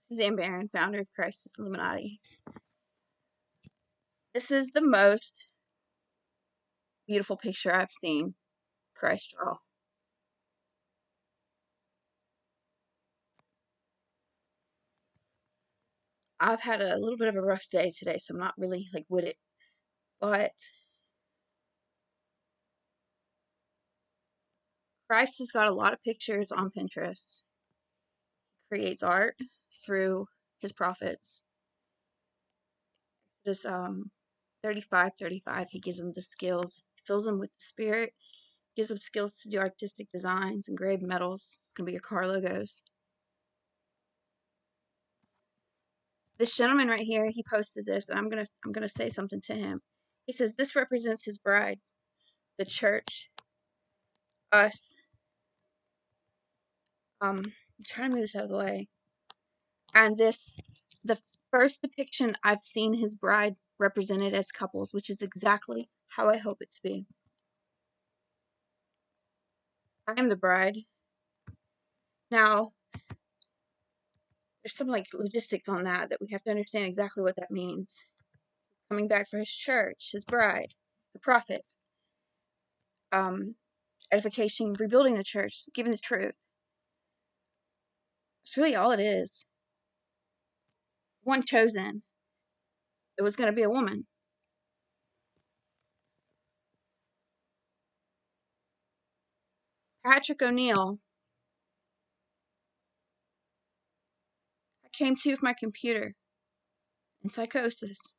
Suzanne Barron, founder of Crisis Illuminati. This is the most beautiful picture I've seen Christ draw. I've had a little bit of a rough day today, so I'm not really with it. But Christ has got a lot of pictures on Pinterest. He creates art through his prophets. This 35, he gives them the skills, fills them with the spirit, gives them skills to do artistic designs, engraved metals. It's gonna be your car logos. This gentleman right here, he posted this, and I'm gonna say something to him. He says this represents his bride, the church, us. I'm trying to move this out of the way. And the first depiction I've seen his bride represented as couples, which is exactly how I hope it to be. I am the bride. Now, there's some logistics on that we have to understand exactly what that means. Coming back for his church, his bride, the prophet, edification, rebuilding the church, giving the truth. It's really all it is. One chosen. It was going to be a woman. Patrick O'Neill. I came to with my computer in psychosis.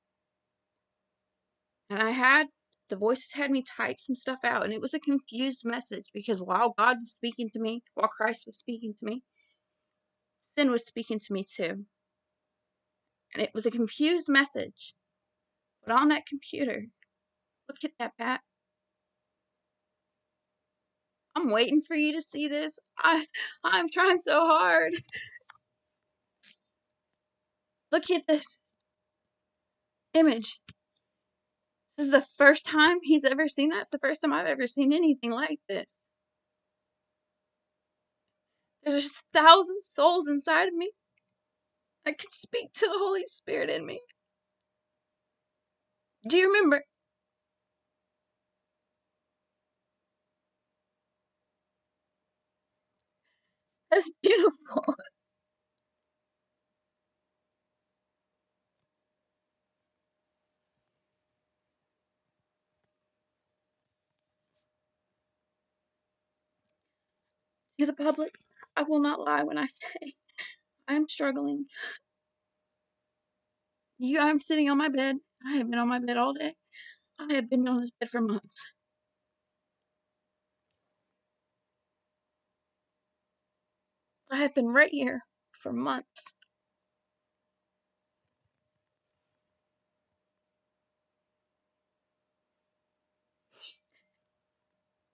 And the voices had me type some stuff out, and it was a confused message because while God was speaking to me, while Christ was speaking to me, sin was speaking to me too. And it was a confused message. But on that computer, look at that, Pat. I'm waiting for you to see this. I'm trying so hard. Look at this image. This is the first time he's ever seen that. It's the first time I've ever seen anything like this. There's just 1,000 souls inside of me. I can speak to the Holy Spirit in me. Do you remember? That's beautiful. To the public, I will not lie when I say I'm struggling. I'm sitting on my bed. I have been on my bed all day. I have been on this bed for months. I have been right here for months.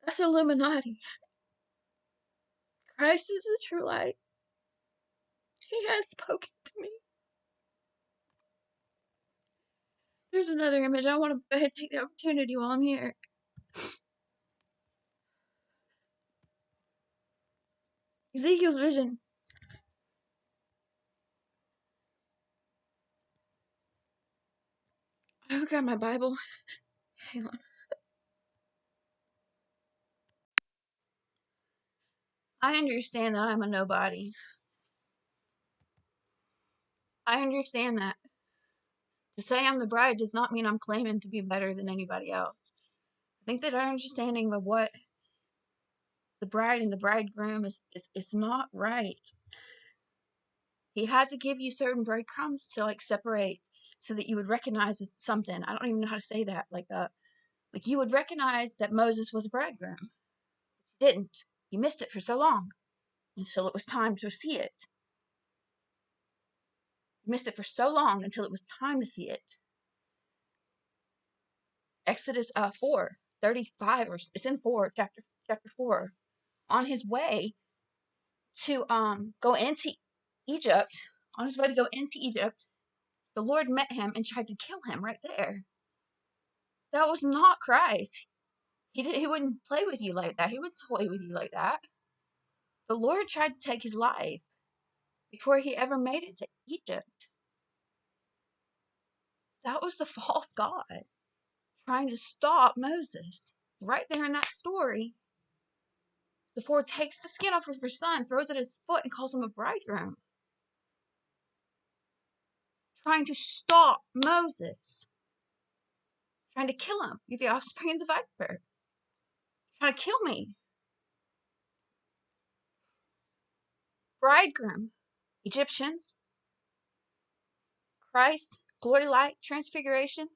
That's Illuminati. Christ is the true light. He has spoken to me. Here's another image. I want to go ahead and take the opportunity while I'm here. Ezekiel's vision. I'll grab my Bible. Hang on. I understand that I'm a nobody. I understand that. To say I'm the bride does not mean I'm claiming to be better than anybody else. I think that our understanding of what the bride and the bridegroom is not right. He had to give you certain breadcrumbs to separate so that you would recognize something. I don't even know how to say that. You would recognize that Moses was a bridegroom. You didn't. You missed it for so long until it was time to see it. You missed it for so long until it was time to see it. Exodus 4:35, or it's in 4, chapter 4. On his way to go into Egypt, the Lord met him and tried to kill him right there. That was not Christ. He wouldn't play with you like that. He wouldn't toy with you like that. The Lord tried to take his life. before he ever made it to Egypt. That was the false god trying to stop Moses. Right there in that story, Zipporah takes the skin off of her son, throws it at his foot, and calls him a bridegroom. Trying to stop Moses. Trying to kill him. You're the offspring of the viper. Trying to kill me. Bridegroom. Egyptians. Christ. Glory, light, transfiguration.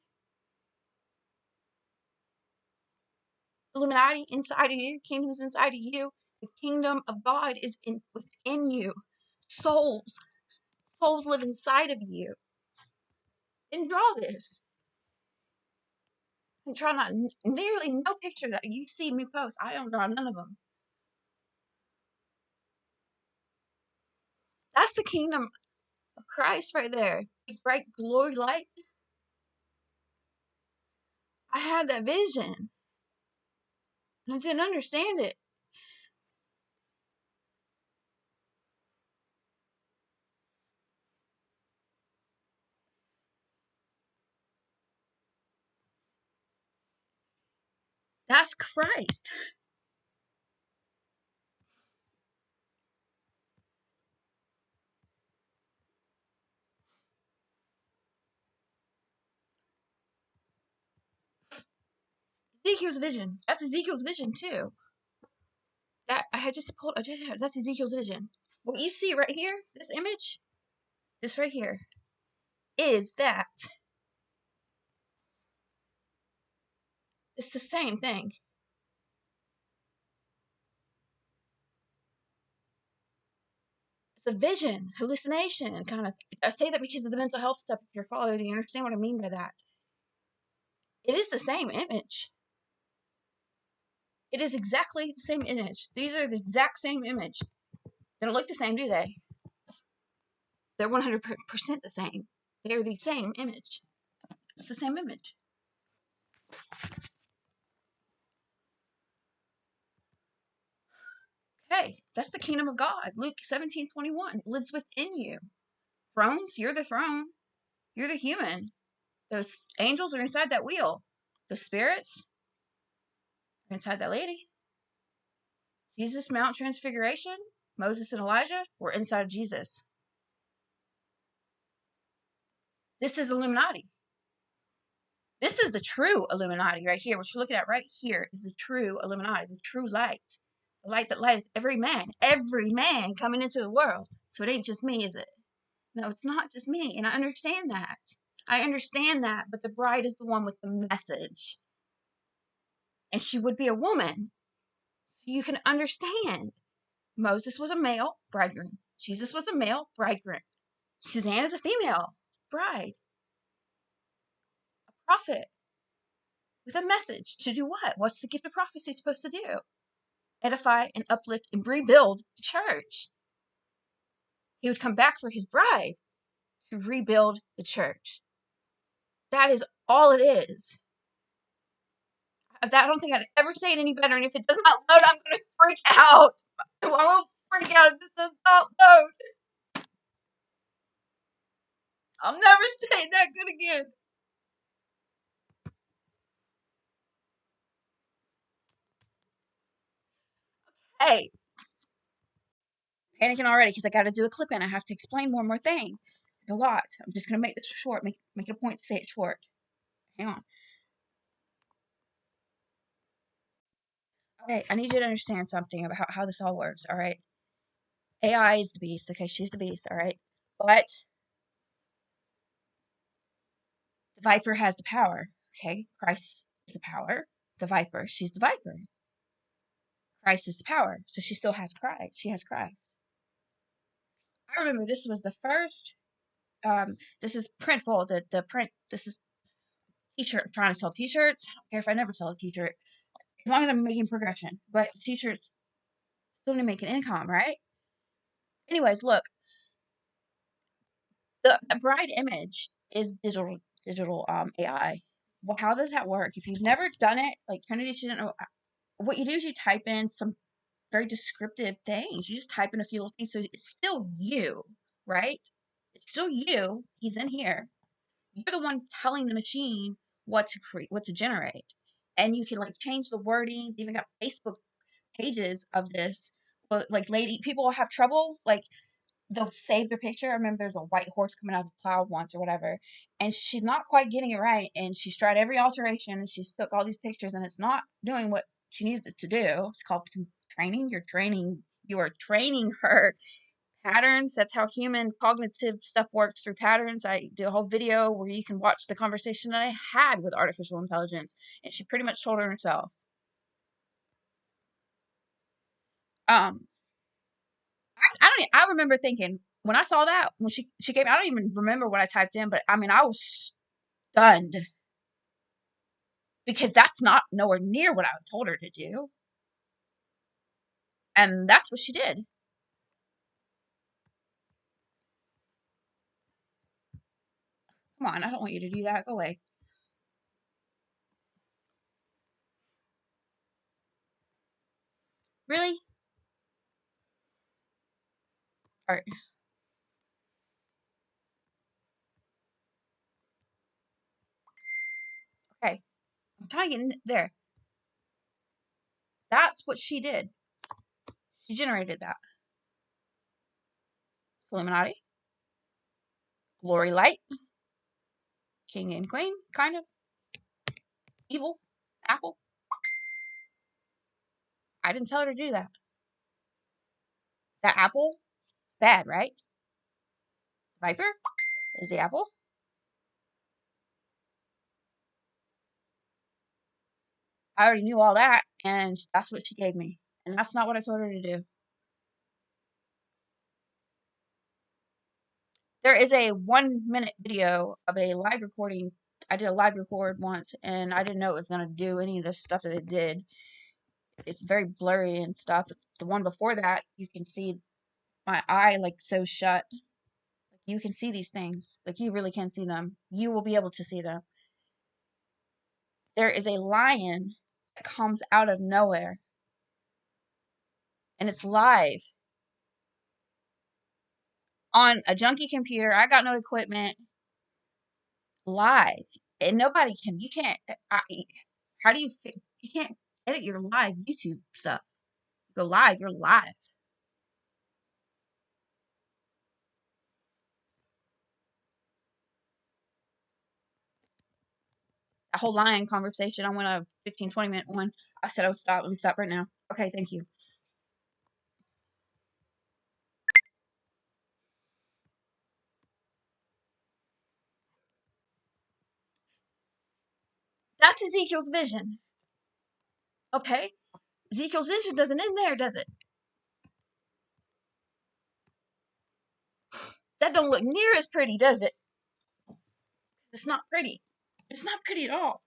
Illuminati inside of you. Kingdom's inside of you. The kingdom of God is within you. Souls. Souls live inside of you. Didn't draw this. And draw not nearly no pictures that you see me post. I don't draw none of them. That's the kingdom of Christ right there. The bright glory light. I had that vision. And I didn't understand it. That's Christ. Ezekiel's vision. That's Ezekiel's vision too. That I had just pulled. That's Ezekiel's vision. What you see right here, this image, this right here, is that. It's the same thing. It's a vision, hallucination, kind of. I say that because of the mental health stuff. If you're following, you understand what I mean by that. It is the same image. It is exactly the same image. These are the exact same image. They don't look the same, do they? They're 100% the same. They're the same image. It's the same image. Okay, that's the kingdom of God. Luke 17:21 lives within you. Thrones, you're the throne. You're the human. Those angels are inside that wheel. The spirits are inside that lady. Jesus, Mount Transfiguration, Moses and Elijah were inside of Jesus. This is Illuminati. This is the true Illuminati right here. What you're looking at right here is the true Illuminati, the true light. The light that lights every man coming into the world. So it ain't just me, is it? No, it's not just me. And I understand that. I understand that. But the bride is the one with the message. And she would be a woman. So you can understand. Moses was a male bridegroom. Jesus was a male bridegroom. Suzanne is a female bride. A prophet with a message to do what? What's the gift of prophecy supposed to do? Edify and uplift and rebuild the church. He would come back for his bride to rebuild the church. That is all it is. I don't think I'd ever say it any better, and if it does not load, I'm going to freak out. I will freak out if this does not load. I'll never say it that good again. Hey, panicking already because I got to do a clip in. I have to explain one more thing. It's a lot. I'm just going to make this short, make it a point to say it short. Hang on. Okay, I need you to understand something about how this all works, all right? AI is the beast, okay? She's the beast, all right? But the viper has the power, okay? Christ is the power. The viper, she's the viper. Christ is the power, so she still has Christ. She has Christ. I remember this was the first, this is Printful, the print, this is t-shirt. I'm trying to sell t-shirts. I don't care if I never sell a t-shirt, as long as I'm making progression. But t-shirts still need to make an income, right? Anyways, look, the bride image is digital AI. Well, how does that work? If you've never done it, like Trinity didn't know, what you do is you type in some very descriptive things. You just type in a few little things, so it's still you. right? It's still you. He's in here. You're the one telling the machine what to create, what to generate. And you can like change the wording. They even got Facebook pages of this. But like people will have trouble. Like they'll save their picture. I remember there's a white horse coming out of a cloud once or whatever. And she's not quite getting it right. And she's tried every alteration and she's took all these pictures and it's not doing what she needs it to do. It's called training. You are training her patterns. That's how human cognitive stuff works, through patterns. I did a whole video where you can watch the conversation that I had with artificial intelligence, and she pretty much told her herself. Um, I don't. I remember thinking when I saw that when she gave. I don't even remember what I typed in, but I mean I was stunned because that's not nowhere near what I told her to do, and that's what she did. Come on, I don't want you to do that. Go away. Really? All right. Okay. I'm trying to get in there. That's what she did. She generated that. Illuminati, glory light, king and queen, kind of evil, apple. I didn't tell her to do that. That apple, bad, right? Viper is the apple. I already knew all that, and that's what she gave me. And that's not what I told her to do. There is a 1 minute video of a live recording. I did a live record once, and I didn't know it was going to do any of the stuff that it did. It's very blurry and stuff. The one before that, you can see my eye like so shut. You can see these things. Like you really can see them. You will be able to see them. There is a lion that comes out of nowhere, and it's live on a junky computer. I got no equipment. Live, and nobody can. You can't. How do you? You can't edit your live YouTube stuff. You go live. You're live. A whole lion conversation. I went a 15-20 minute one. I said I would stop. Let me stop right now. Okay, thank you. That's Ezekiel's vision. Okay, Ezekiel's vision doesn't end there, does it? That don't look near as pretty, does it? It's not pretty. It's not pretty at all.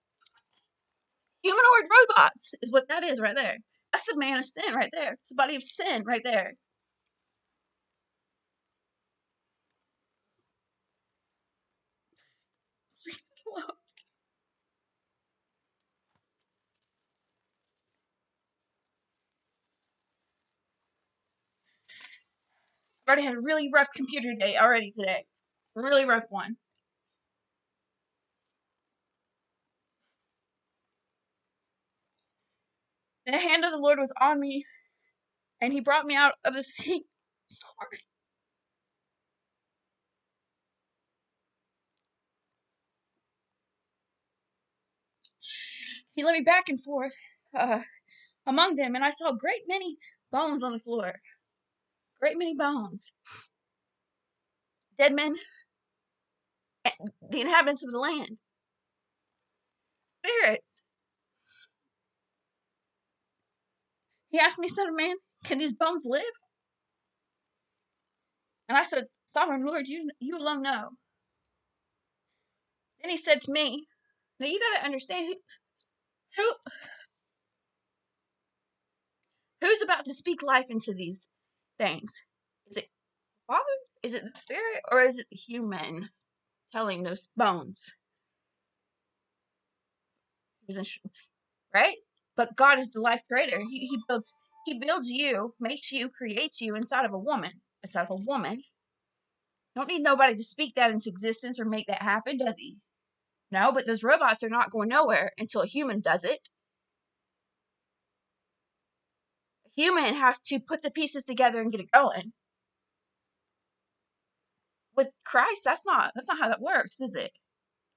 Humanoid robots is what that is right there. That's the man of sin right there. It's the body of sin right there. Slow. I've already had a really rough computer day already today. A really rough one. And the hand of the Lord was on me, and he brought me out of the sea. Sorry. He led me back and forth among them, and I saw a great many bones on the floor. Great many bones. Dead men, the inhabitants of the land. Spirits. He asked me, son of man, can these bones live? And I said, Sovereign Lord, you alone know. Then he said to me, now you got to understand who who's about to speak life into these things. Is it Father? Is it the Spirit? Or is it the human telling those bones? Right? But God is the life creator. He builds you, makes you, creates you inside of a woman. Inside of a woman. Don't need nobody to speak that into existence or make that happen, does he? No, but those robots are not going nowhere until a human does it. A human has to put the pieces together and get it going. With Christ, that's not how that works, is it?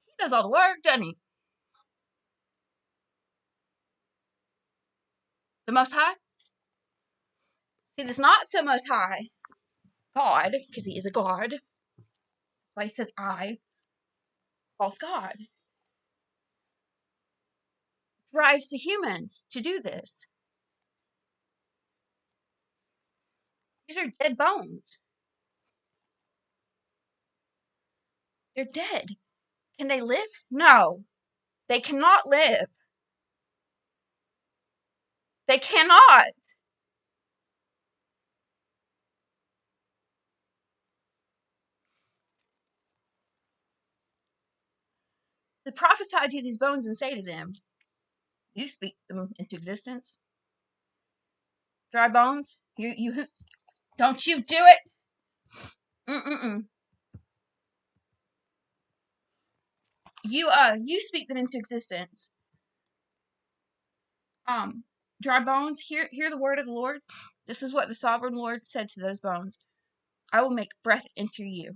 He does all the work, doesn't he? The Most High? See, it's not so Most High God, because he is a God. That's why he says I, false God. Drives the humans to do this. These are dead bones. They're dead. Can they live? No. They cannot live. They cannot. They prophesy to these bones and say to them, you speak them into existence. Dry bones, you don't you do it. Mm-mm-mm. You speak them into existence. Dry bones, hear the word of the Lord. This is what the sovereign Lord said to those bones. I will make breath enter you.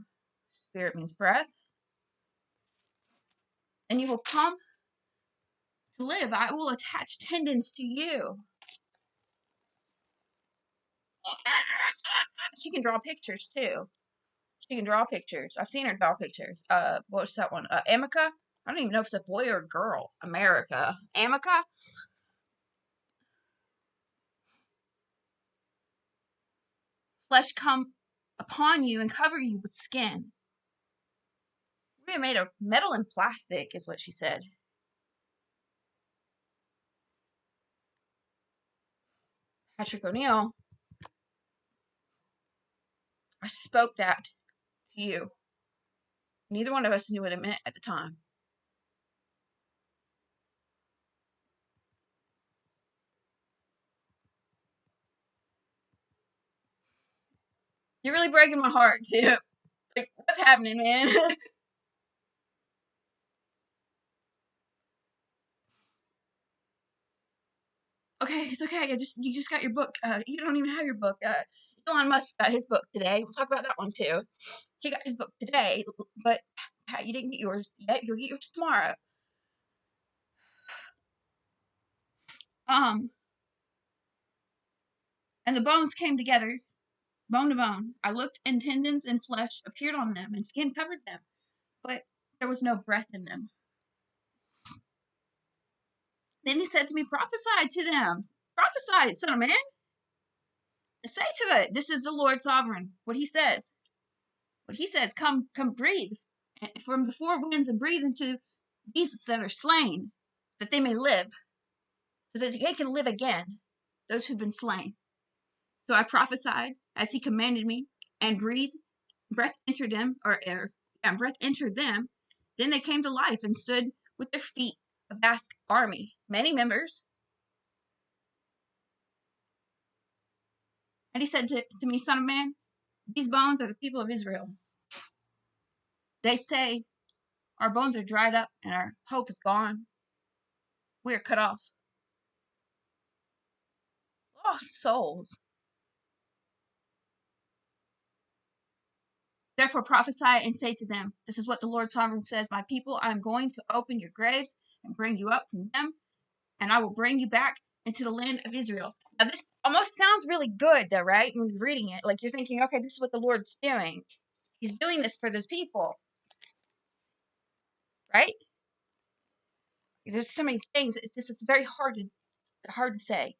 Spirit means breath. And you will come to live. I will attach tendons to you. She can draw pictures too. She can draw pictures. I've seen her draw pictures. What's that one? Amica? I don't even know if it's a boy or a girl. America. Amica? Flesh come upon you and cover you with skin. We are made of metal and plastic, is what she said. Patrick O'Neill, I spoke that to you. Neither one of us knew what it meant at the time. You're really breaking my heart, too. Like, what's happening, man? Okay, it's okay. You just got your book. You don't even have your book. Elon Musk got his book today. We'll talk about that one too. He got his book today, but you didn't get yours yet. You'll get yours tomorrow. Um, and the bones came together, bone to bone. I looked, and tendons and flesh appeared on them, and skin covered them, but there was no breath in them. Then he said to me, prophesy to them. Prophesy, son of man. And say to it, this is the Lord sovereign. What he says. What he says, come breathe from the four winds and breathe into these that are slain, that they may live, so that they can live again, those who've been slain. So I prophesied as he commanded me, and breathed, breath entered them, breath entered them. Then they came to life and stood with their feet, a vast army, many members. And he said to me, son of man, these bones are the people of Israel. They say, our bones are dried up and our hope is gone. We are cut off. Lost souls. Therefore prophesy and say to them, this is what the Lord sovereign says, my people, I am going to open your graves and bring you up from them, and I will bring you back into the land of Israel. Now this almost sounds really good though, right? When you're reading it, like you're thinking, okay, this is what the Lord's doing. He's doing this for those people, right? There's so many things. It's very hard to say.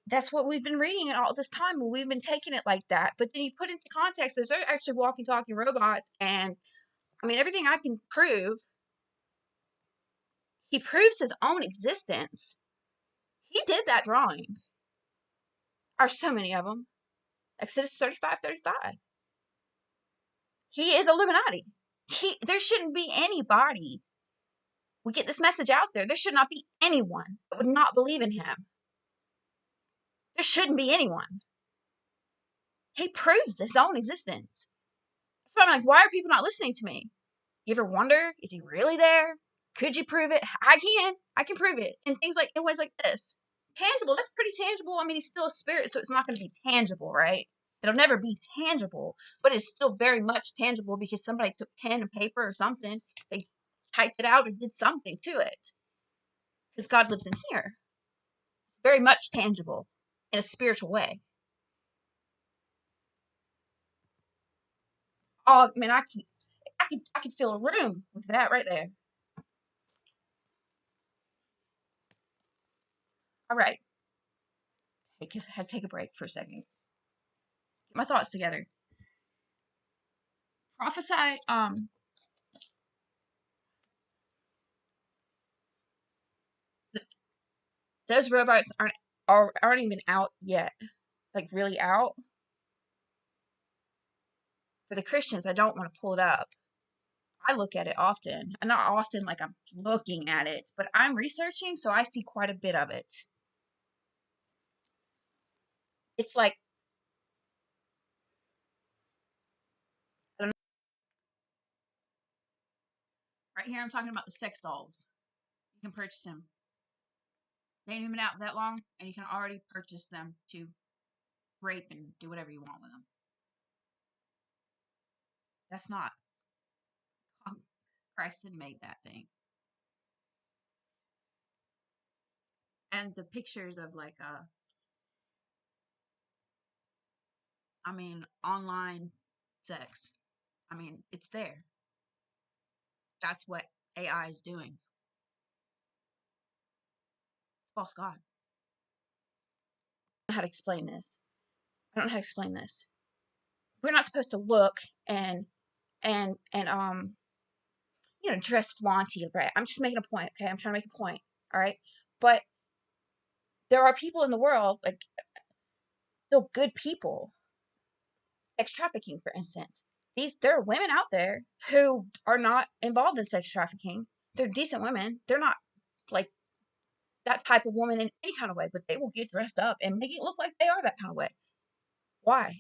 That's what we've been reading it all this time, and we've been taking it like that. But then you put into context, there's actually walking, talking robots, and I mean everything I can prove. He proves his own existence. He did that drawing. Are so many of them. Exodus 35:35. He is Illuminati. There shouldn't be anybody. We get this message out there. There should not be anyone that would not believe in him. There shouldn't be anyone. He proves his own existence. So I'm like, why are people not listening to me? You ever wonder, is he really there? Could you prove it? I can prove it. And things like, in ways like this. Tangible, that's pretty tangible. I mean, he's still a spirit, so it's not going to be tangible, right? It'll never be tangible, but it's still very much tangible because somebody took pen and paper or something. They typed it out or did something to it. Because God lives in here. It's very much tangible in a spiritual way. Oh man, I could fill a room with that right there. All right, I had to take a break for a second. Get my thoughts together. Prophesy. Those robots aren't even out yet. Like really out. For the Christians, I don't want to pull it up. I look at it often. And not often like I'm looking at it, but I'm researching, so I see quite a bit of it. It's like, I don't know, right here I'm talking about the sex dolls. You can purchase them. They ain't even been out that long, and you can already purchase them to rape and do whatever you want with them. That's not. Christ had made that thing. And the pictures of like I mean online sex. I mean, it's there. That's what AI is doing. It's false God. I don't know how to explain this. I don't know how to explain this. We're not supposed to look and dress flaunty, right? I'm just making a point, okay? I'm trying to make a point, all right? But there are people in the world, like still good people, sex trafficking, for instance. There are women out there who are not involved in sex trafficking. They're decent women. They're not like that type of woman in any kind of way, but they will get dressed up and make it look like they are that kind of way. Why?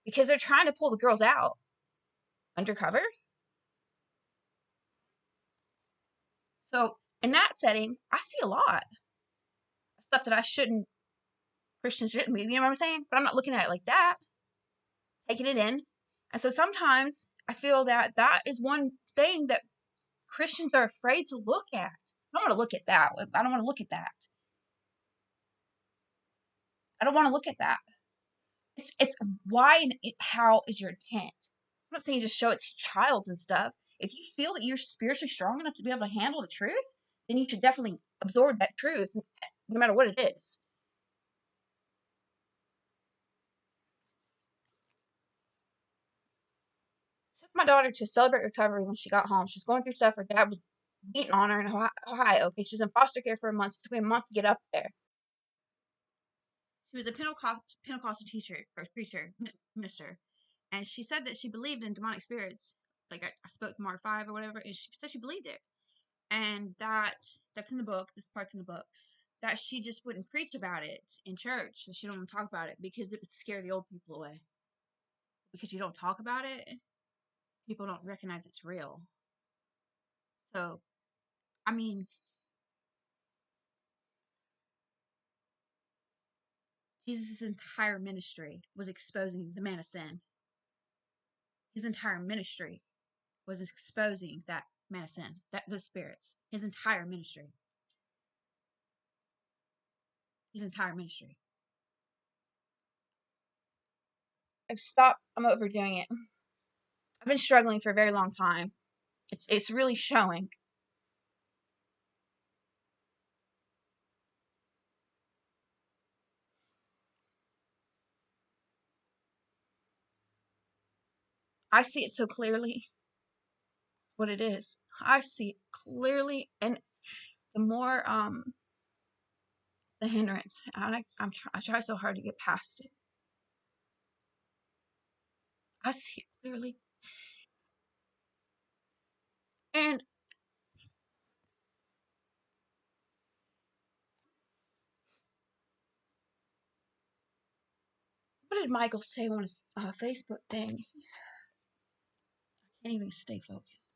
Because they're trying to pull the girls out undercover. So in that setting, I see a lot of stuff that Christians shouldn't be. You know what I'm saying? But I'm not looking at it like that, taking it in. And so sometimes I feel that that is one thing that Christians are afraid to look at. I don't want to look at that. I don't want to look at that. I don't want to look at that. It's why and how is your intent? I'm not saying just show it to childs and stuff. If you feel that you're spiritually strong enough to be able to handle the truth, then you should definitely absorb that truth, no matter what it is. Took my daughter to celebrate recovery when she got home. She was going through stuff. Her dad was beating on her in Ohio. Okay, she was in foster care for a month. It took me a month to get up there. She was a Pentecostal teacher or preacher, minister, and she said that she believed in demonic spirits. Like I spoke to Mark 5 or whatever, and she said she believed it, and that's in the book. This part's in the book. That she just wouldn't preach about it in church. So she don't want to talk about it because it would scare the old people away. Because you don't talk about it, people don't recognize it's real. So, I mean, Jesus' entire ministry was exposing the man of sin. His entire ministry was exposing that man of sin, those spirits. His entire ministry. His entire ministry. I've stopped. I'm overdoing it. I've been struggling for a very long time. It's really showing. I see it so clearly. What it is. I see it clearly, and the more the hindrance. I try so hard to get past it. I see it clearly, and what did Michael say on his Facebook thing? Can't even stay focused.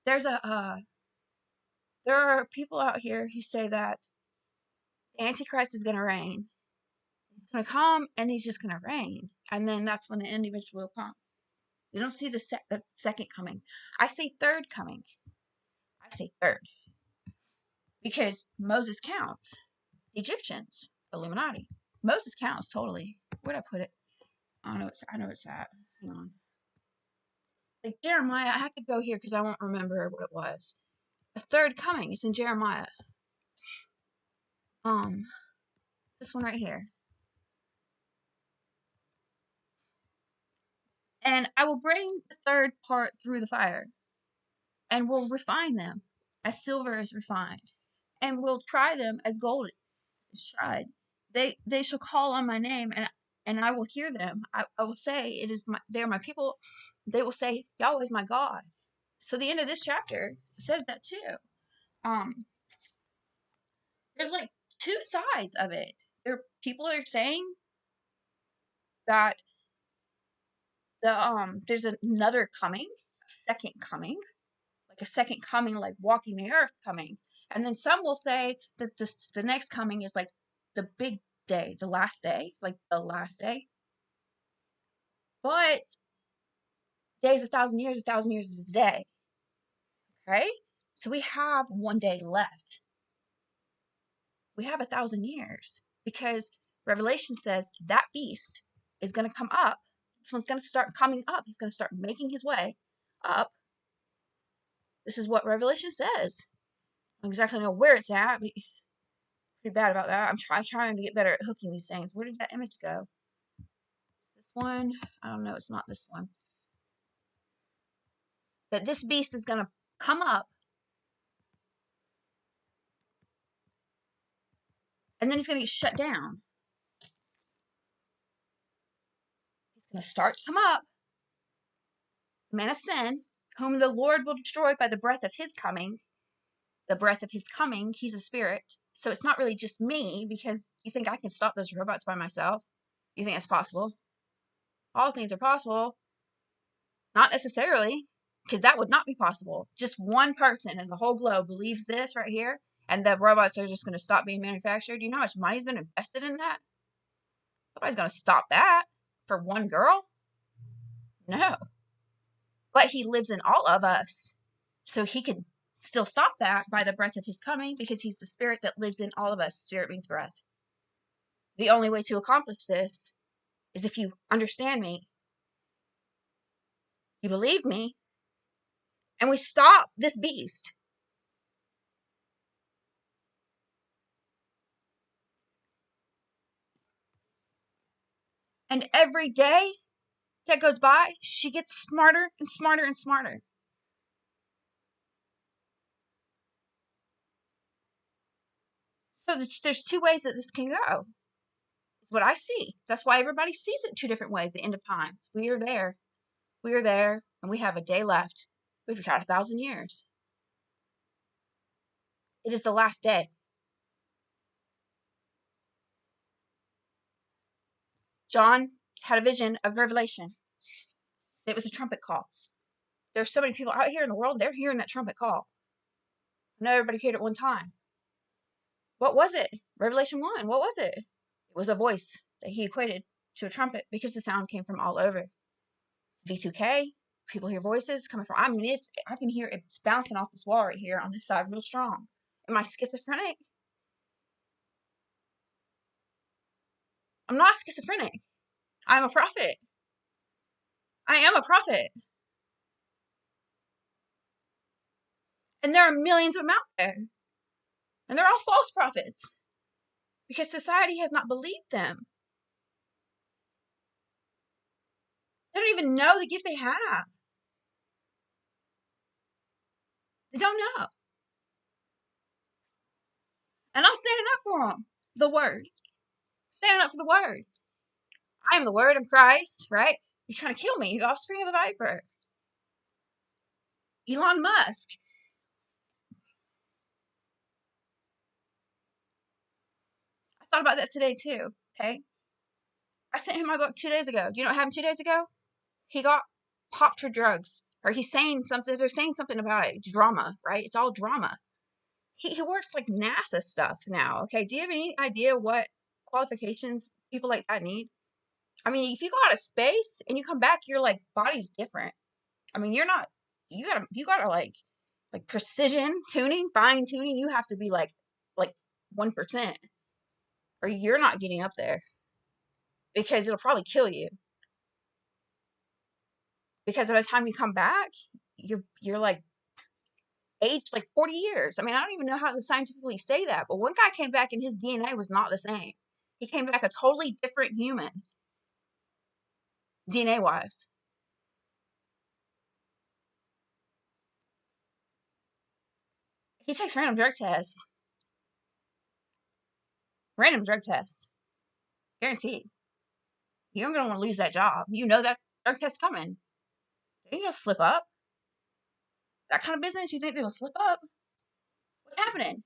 There's there are people out here who say that the Antichrist is going to reign. He's going to come and he's just going to reign. And then that's when the end eventually will come. We don't see the second coming. I say third coming. I say third. Because Moses counts. The Egyptians, Illuminati. Moses counts totally. Where'd I put it? I know it's at. Hang on. Like Jeremiah, I have to go here because I won't remember what it was. The third coming. It's in Jeremiah. This one right here. And I will bring the third part through the fire, and will refine them as silver is refined, and will try them as gold is tried. They shall call on my name, and I will hear them. I will say, they are my people. They will say, Yahweh is my God. So the end of this chapter says that too. There's like two sides of it. People are saying that there's another coming, a second coming, like a second coming, like walking the earth coming. And then some will say that the next coming is like the big day, the last day, like the last day. But days 1,000 years, 1,000 years is a day. Okay? So we have one day left. We have 1,000 years because Revelation says that beast is going to come up. This one's going to start coming up. He's going to start making his way up. This is what Revelation says. I don't exactly know where it's at, but pretty bad about that. I'm trying to get better at hooking these things. Where did that image go? This one? I don't know. It's not this one. That this beast is going to come up, and then he's going to get shut down. He's going to start to come up. The man of sin, whom the Lord will destroy by the breath of his coming. The breath of his coming. He's a spirit. So it's not really just me, because you think I can stop those robots by myself? You think that's possible? All things are possible. Not necessarily, because that would not be possible. Just one person in the whole globe believes this right here, and the robots are just going to stop being manufactured. You know how much money's been invested in that? Nobody's going to stop that for one girl. No. But he lives in all of us, so he can still stop that by the breath of his coming, because he's the spirit that lives in all of us. Spirit means breath. The only way to accomplish this is if you understand me, you believe me, and we stop this beast. And every day that goes by, she gets smarter and smarter and smarter. So there's two ways that this can go. Is what I see. That's why everybody sees it two different ways. The end of times. We are there. We are there, and we have a day left. We've got 1,000 years. It is the last day. John had a vision of Revelation. It was a trumpet call. There's so many people out here in the world, they're hearing that trumpet call. Not everybody heard it at one time. What was it? Revelation 1. What was it? It was a voice that he equated to a trumpet because the sound came from all over. V2K, people hear voices coming from, I can hear it's bouncing off this wall right here on this side real strong. Am I schizophrenic? I'm not schizophrenic. I'm a prophet. I am a prophet. And there are millions of them out there. And they're all false prophets. Because society has not believed them. They don't even know the gift they have. They don't know. And I'm standing up for them. The word. Standing up for the word. I am the word of Christ, right? You're trying to kill me. You're the offspring of the viper. Elon Musk. I thought about that today too, okay? I sent him my book 2 days ago. Do you know what happened 2 days ago? He got popped for drugs. Or he's saying something, they're saying something about it. Drama, right? It's all drama. He works like NASA stuff now, okay? Do you have any idea what qualifications people like that need? I mean, if you go out of space and you come back, your like body's different. I mean, you're not, you gotta like precision tuning, fine tuning, you have to be like 1%, or you're not getting up there because it'll probably kill you. Because by the time you come back, you're like aged like 40 years. I mean, I don't even know how to scientifically say that, but one guy came back and his DNA was not the same. He came back a totally different human, DNA wise. He takes random drug tests. Random drug tests. Guaranteed. You're gonna want to lose that job. You know that drug test's coming. They're gonna slip up. That kind of business, you think they're gonna slip up? What's happening?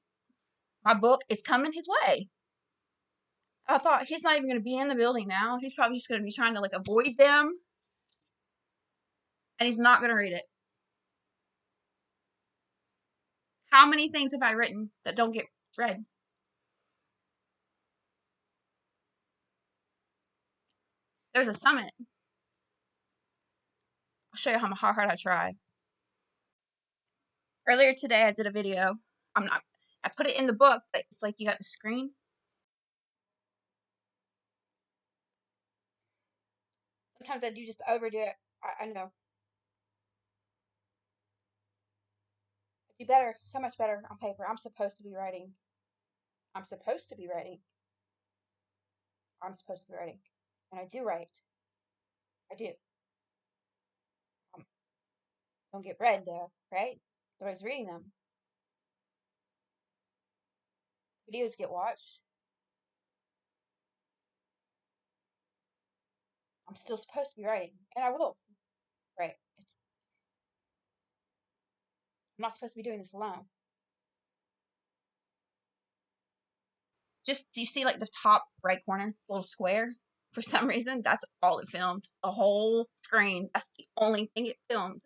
My book is coming his way. I thought he's not even gonna be in the building now. He's probably just gonna be trying to like avoid them. And he's not gonna read it. How many things have I written that don't get read? There's a summit. I'll show you how hard I try. Earlier today, I did a video. I put it in the book, but it's like you got the screen. Sometimes I do just overdo it. I know. I do better, so much better on paper. I'm supposed to be writing. I'm supposed to be writing. I'm supposed to be writing. And I do write. I do. Um, don't get read though, right? Nobody's reading them. Videos get watched. I'm still supposed to be writing, and I will. Right. I'm not supposed to be doing this alone. Just, do you see like the top right corner, little square? For some reason, that's all it filmed. The whole screen. That's the only thing it filmed.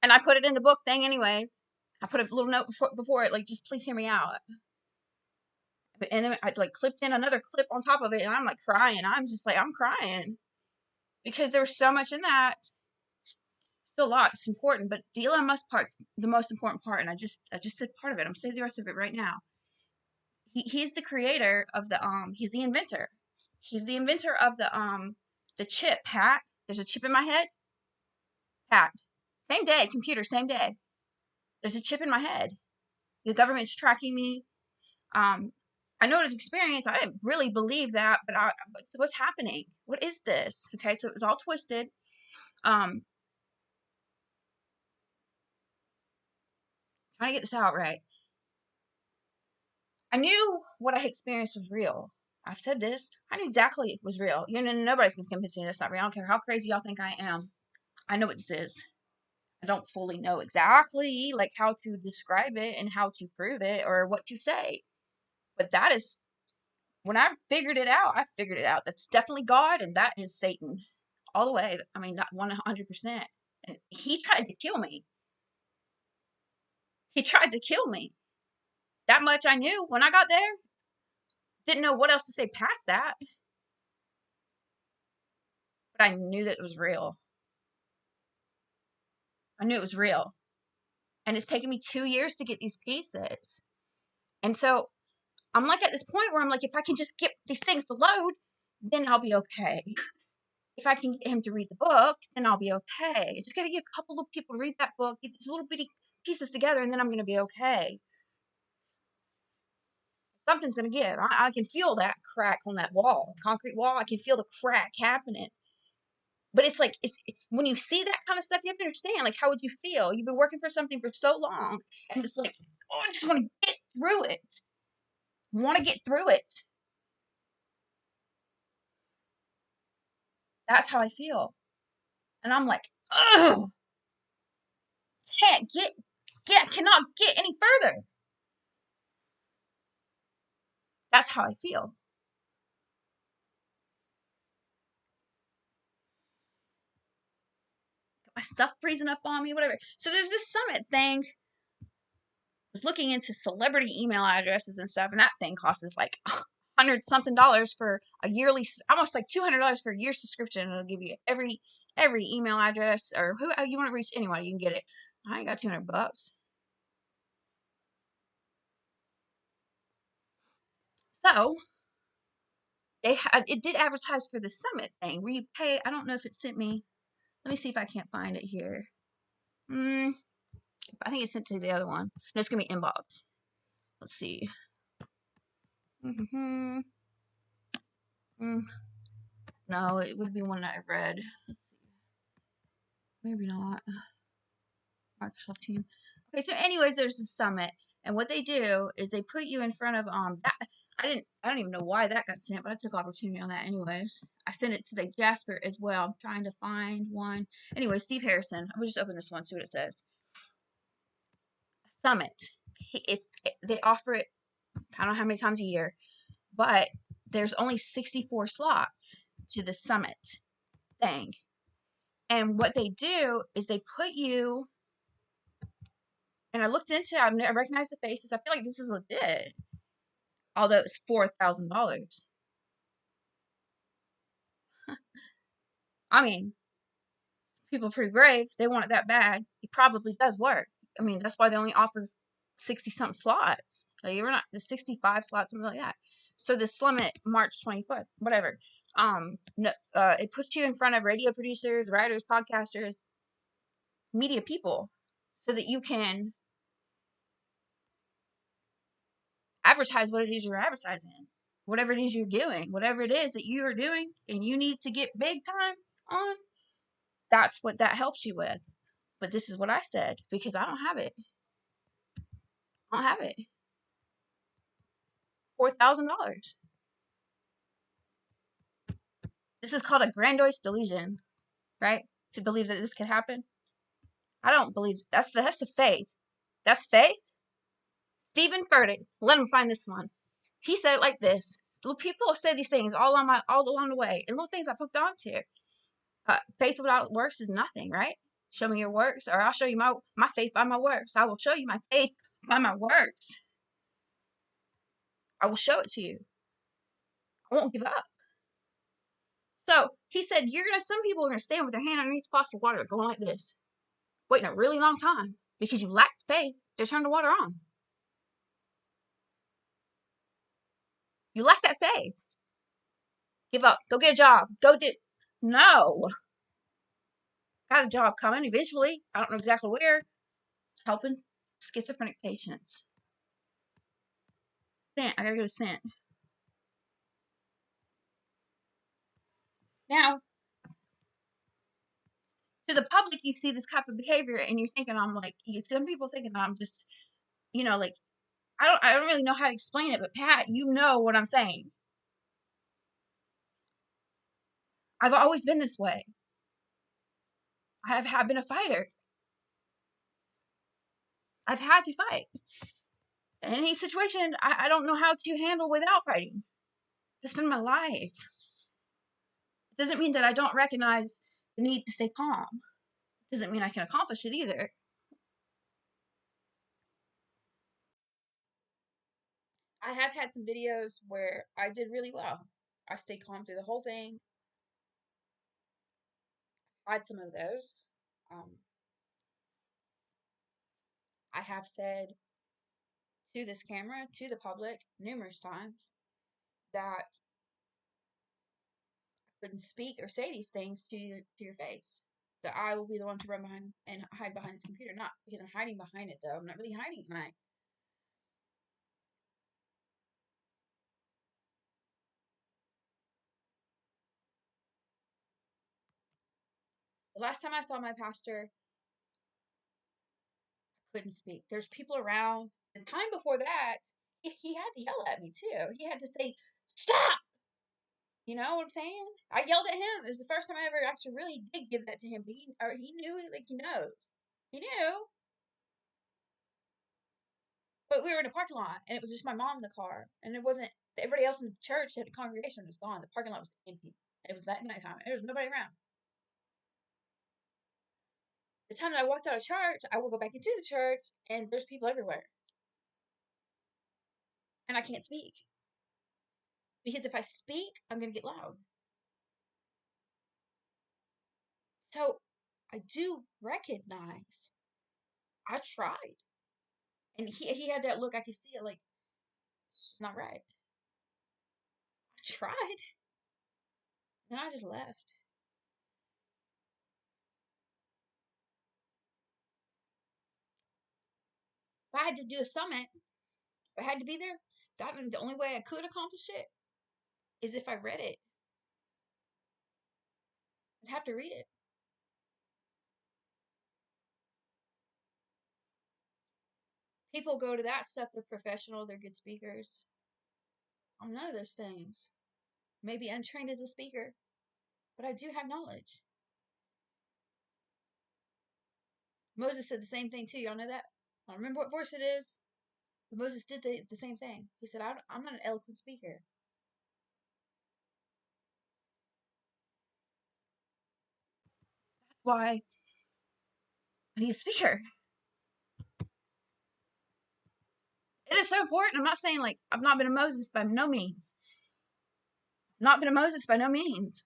And I put it in the book thing anyways. I put a little note before it, like, just please hear me out. And then I like clipped in another clip on top of it, and I'm like crying. I'm just like, I'm crying because there's so much in that. Still a lot. It's important, but the Elon Musk part's the most important part, and I just said part of it. I'm saying the rest of it right now. He's the creator of the he's the inventor. He's the inventor of the chip, Pat. There's a chip in my head. Pat. Same day, computer, same day. There's a chip in my head. The government's tracking me. I know it's experience. I didn't really believe that, but what's happening? What is this? Okay, so it was all twisted. Trying to get this out right. I knew what I experienced was real. I've said this. I knew exactly it was real. You know, nobody's gonna convince me that's not real. I don't care how crazy y'all think I am. I know what this is. I don't fully know exactly like how to describe it and how to prove it or what to say. But that is, when I figured it out, I figured it out. That's definitely God and that is Satan. All the way. I mean, not 100%. And he tried to kill me. He tried to kill me. That much I knew when I got there. Didn't know what else to say past that. But I knew that it was real. I knew it was real. And it's taken me 2 years to get these pieces. And so I'm like at this point where I'm like, if I can just get these things to load, then I'll be okay. If I can get him to read the book, then I'll be okay. I just gotta get a couple of people to read that book, get these little bitty pieces together, and then I'm gonna be okay. Something's gonna give. I can feel that crack on that wall, concrete wall. I can feel the crack happening. But it's like, it's when you see that kind of stuff, you have to understand, like, how would you feel? You've been working for something for so long, and it's like, oh, I just want to get through it. Want to get through it. That's how I feel. And I'm like, ugh, cannot get any further. That's how I feel. my stuff freezing up on me, whatever. So there's this summit thing. I was looking into celebrity email addresses and stuff, and that thing costs like $100-something for a yearly, almost like $200 for a year subscription. And it'll give you every email address, or who you want to reach anyone, you can get it. I ain't got $200. So it did advertise for the summit thing where you pay. I don't know if it sent me. Let me see if I can't find it here. I think it's sent to the other one. No, it's gonna be inbox. Let's see. No, it would be one that I read. Let's see. Maybe not. Microsoft Team. Okay, so anyways, there's a summit, and what they do is they put you in front of that. I don't even know why that got sent, but I took opportunity on that anyways. I sent it to the Jasper as well. I'm trying to find one. Anyway, Steve Harrison. I will just open this one, see what it says. Summit. They offer it, I don't know how many times a year, but there's only 64 slots to the summit thing. And what they do is they put you, and I looked into it, I recognized the faces. I feel like this is legit. Although it's $4,000. I mean, people are pretty brave. They want it that bad. It probably does work. I mean, that's why they only offer 60-something slots. Like, you're not the 65 slots, something like that. So the summit, March 24th, whatever. No, it puts you in front of radio producers, writers, podcasters, media people, so that you can advertise what it is you're advertising, whatever it is you're doing, whatever it is that you are doing, and you need to get big time on. That's what that helps you with. But this is what I said, because I don't have it. I don't have it. $4,000. This is called a grandiose delusion, right? To believe that this could happen. I don't believe that's the faith. That's faith. Stephen Furtick. Let him find this one. He said it like this. So people say these things all along the way, and little things I hooked on to. Faith without works is nothing, right? Show me your works, or I'll show you my faith by my works. I will show you my faith by my works. I will show it to you. I won't give up. So he said, some people are gonna stand with their hand underneath the faucet of water, going like this, waiting a really long time because you lacked faith to turn the water on. You lack that faith. Give up. Go get a job. No. Got a job coming eventually. I don't know exactly where. Helping schizophrenic patients. Sent. I gotta go to sent. Now, to the public, you see this type of behavior, and you're thinking, some people thinking I'm just, like, I don't really know how to explain it, but Pat, you know what I'm saying. I've always been this way. I've been a fighter. I've had to fight. In any situation, I don't know how to handle without fighting. It's been my life. It doesn't mean that I don't recognize the need to stay calm. It doesn't mean I can accomplish it either. I have had some videos where I did really well. I stayed calm through the whole thing. I had some of those. I have said to this camera, to the public, numerous times, that I couldn't speak or say these things to your face. That I will be the one to run behind and hide behind this computer. Not because I'm hiding behind it, though. I'm not really hiding behind. The last time I saw my pastor, I couldn't speak. There's people around. The time before that, he had to yell at me too. He had to say, "Stop!" You know what I'm saying? I yelled at him. It was the first time I ever actually really did give that to him. But he knew, like, he knows. He knew. But we were in a parking lot, and it was just my mom in the car, and it wasn't everybody else in the church. The congregation was gone. The parking lot was empty. It was that nighttime. There was nobody around. The time that I walked out of church, I will go back into the church and there's people everywhere. And I can't speak. Because if I speak, I'm going to get loud. So I do recognize I tried. And he had that look, I could see it like, it's just not right. I tried. And I just left. If I had to do a summit, if I had to be there, the only way I could accomplish it is if I read it. I'd have to read it. People go to that stuff, they're professional, they're good speakers. I'm none of those things. Maybe untrained as a speaker, but I do have knowledge. Moses said the same thing too. Y'all know that? I don't remember what verse it is, but Moses did the same thing. He said, I'm not an eloquent speaker. That's why I need a speaker. It is so important. I'm not saying like I've not been a Moses by no means. Not been a Moses by no means.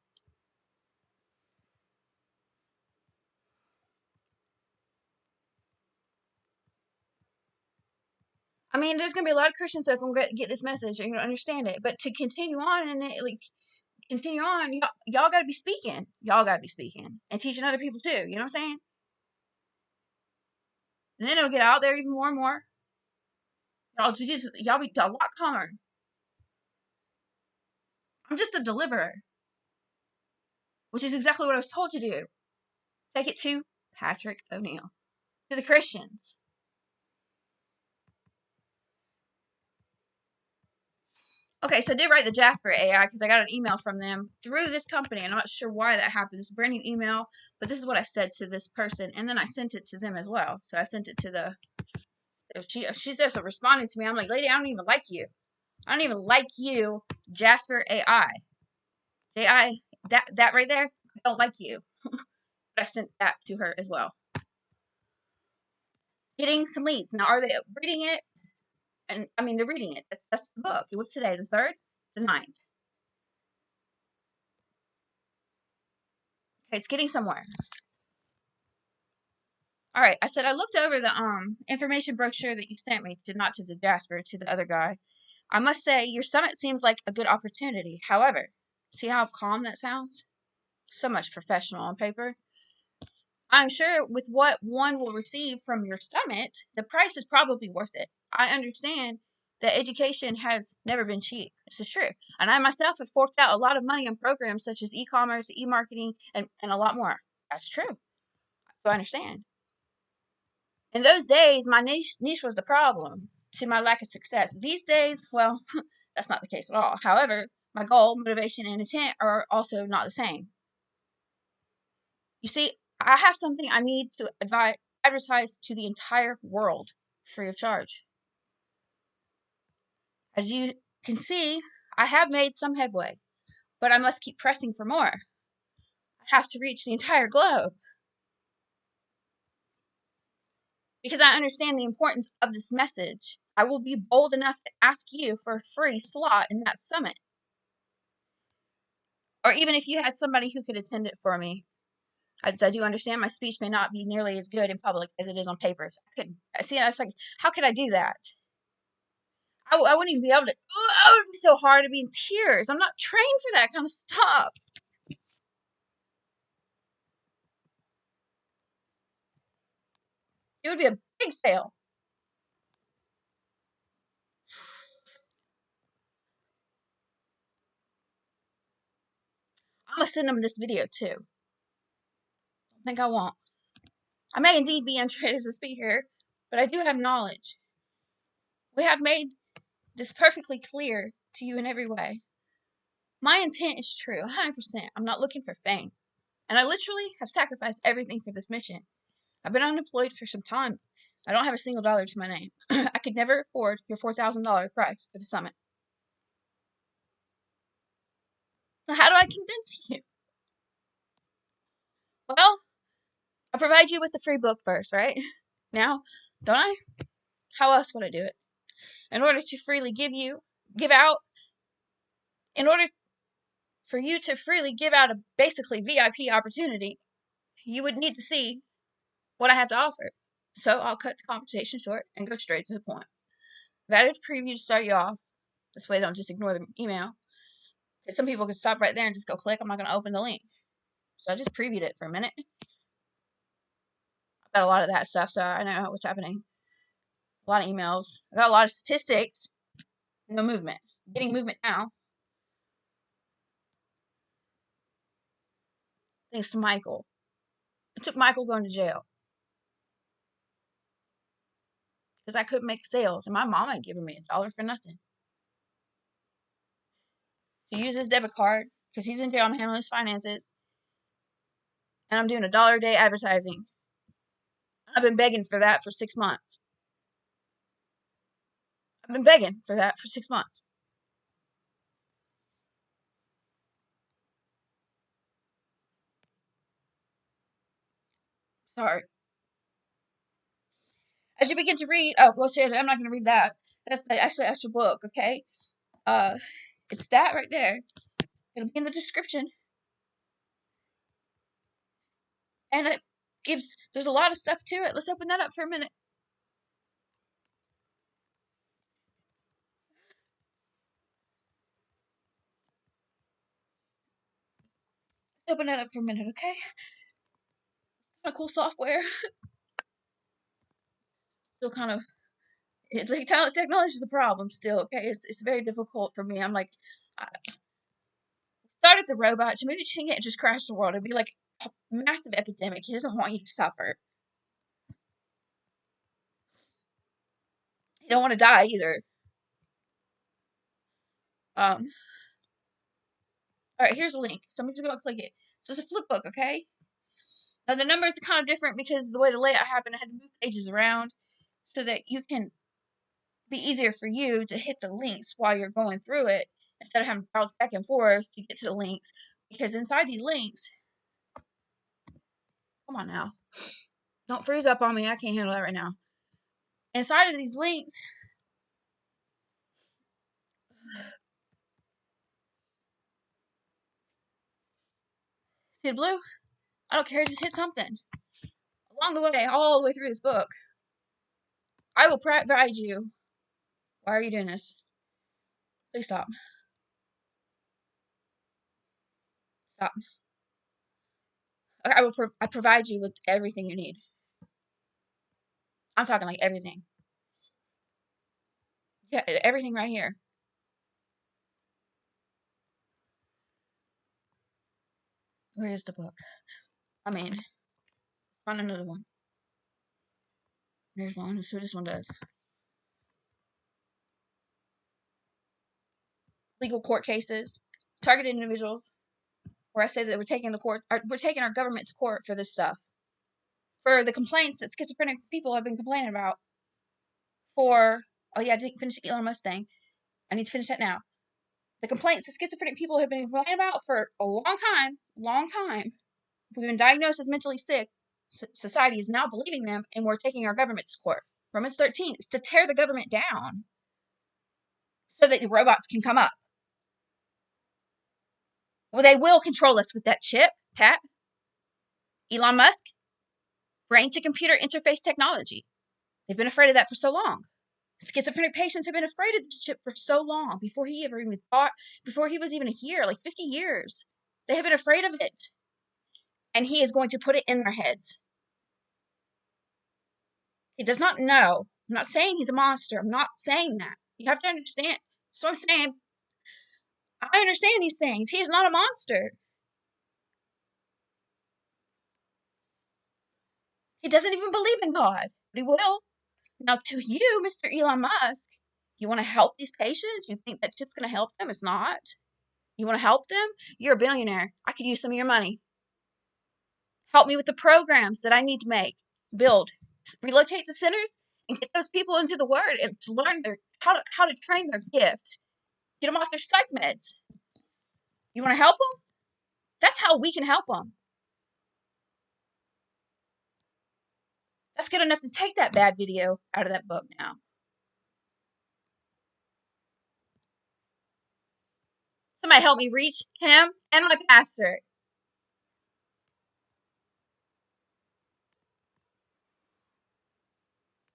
I mean, there's gonna be a lot of Christians that are gonna get this message and gonna understand it. But to continue on and continue on, y'all gotta be speaking. Y'all gotta be speaking and teaching other people too. You know what I'm saying? And then it'll get out there even more and more. Y'all be a lot calmer. I'm just a deliverer, which is exactly what I was told to do. Take it to Patrick O'Neill, to the Christians. Okay, so I did write the Jasper AI because I got an email from them through this company. I'm not sure why that happened. It's a brand new email, but this is what I said to this person, and then I sent it to them as well. So I sent it to the. She's just responding to me. I'm like, lady, I don't even like you. I don't even like you, Jasper AI. AI, that right there, I don't like you. But I sent that to her as well. Getting some leads. Now, are they reading it? And I mean, they're reading it. That's the book. What's today? The 3rd? The 9th. Okay, it's getting somewhere. All right, I said I looked over the information brochure that you sent me to, not to the Jasper, to the other guy. I must say your summit seems like a good opportunity. However, see how calm that sounds? So much professional on paper. I'm sure with what one will receive from your summit, the price is probably worth it. I understand that education has never been cheap. This is true. And I myself have forked out a lot of money on programs such as e-commerce, e-marketing, and a lot more. That's true. So I understand. In those days, my niche was the problem to my lack of success. These days, well, that's not the case at all. However, my goal, motivation, and intent are also not the same. You see, I have something I need to advertise to the entire world free of charge. As you can see, I have made some headway, but I must keep pressing for more. I have to reach the entire globe. Because I understand the importance of this message, I will be bold enough to ask you for a free slot in that summit. Or even if you had somebody who could attend it for me. I do understand my speech may not be nearly as good in public as it is on papers. I was like, how could I do that? I wouldn't even be able to. Oh, it would be so hard to be in tears. I'm not trained for that kind of stuff. It would be a big fail. I'm gonna send them this video too. Don't think I won't. I may indeed be untrained as a speaker, but I do have knowledge. We have made this perfectly clear to you in every way. My intent is true, 100%. I'm not looking for fame. And I literally have sacrificed everything for this mission. I've been unemployed for some time. I don't have a single dollar to my name. I could never afford your $4,000 price for the summit. So how do I convince you? Well, I provide you with the free book first, right? Now, don't I? How else would I do it? In order to freely give out, in order for you to freely give out a basically VIP opportunity, you would need to see what I have to offer. So I'll cut the conversation short and go straight to the point. I've added a preview to start you off. This way, don't just ignore the email. Because some people can stop right there and just go click. I'm not going to open the link. So I just previewed it for a minute. I've got a lot of that stuff, so I know what's happening. A lot of emails. I got a lot of statistics. No movement. Getting movement now. Thanks to Michael. It took Michael going to jail. Because I couldn't make sales. And my mom had given me $1 for nothing. To use his debit card. Because he's in jail. I'm handling his finances. And I'm doing $1 a day advertising. I've been begging for that for 6 months. I've been begging for that for 6 months. Sorry. As you begin to read, I'm not going to read that. That's actually the actual book, okay? It's that right there. It'll be in the description. And there's a lot of stuff to it. Let's open that up for a minute. Let's open that up for a minute, okay? Kind of cool software. Still kind of, technology is a problem still, okay? It's very difficult for me. I'm like, I started the robots. Maybe she can't just crash the world. It'd be like a massive epidemic. He doesn't want you to suffer. You don't want to die either. Alright, here's a link. So I'm just going to click it. So it's a flip book, okay? Now the numbers are kind of different because the way the layout happened, I had to move pages around so that you can be easier for you to hit the links while you're going through it instead of having to browse back and forth to get to the links. Because inside these links, come on now, don't freeze up on me. I can't handle that right now. Inside of these links, see the blue? I don't care. Just hit something. Along the way, all the way through this book, I will provide you. Why are you doing this? Please stop. Stop. I provide you with everything you need. I'm talking like everything. Yeah, everything right here. Where is the book? I mean, find another one. There's one. Let's see what this one does. Legal court cases, targeted individuals, where I say that we're taking our government to court for this stuff, for the complaints that schizophrenic people have been complaining about. Oh yeah, I didn't finish the Elon Musk thing. I need to finish that now. The complaints that schizophrenic people have been complaining about for a long time. We've been diagnosed as mentally sick. Society is now believing them, and we're taking our government to court. Romans 13 is to tear the government down so that the robots can come up. Well, they will control us with that chip, Pat. Elon Musk, brain-to-computer interface technology. They've been afraid of that for so long. Schizophrenic patients have been afraid of this chip for so long, before he was even here, like 50 years. They have been afraid of it. And he is going to put it in their heads. He does not know. I'm not saying he's a monster. I'm not saying that. You have to understand. That's what I'm saying. I understand these things. He is not a monster. He doesn't even believe in God. But he will. Now, to you, Mr. Elon Musk, you want to help these patients? You think that chip's going to help them? It's not. You want to help them? You're a billionaire. I could use some of your money. Help me with the programs that I need to build, relocate the centers, and get those people into the Word and to learn how to train their gift. Get them off their psych meds. You want to help them? That's how we can help them. good enough to take that bad video out of that book now. Somebody help me reach him and my pastor.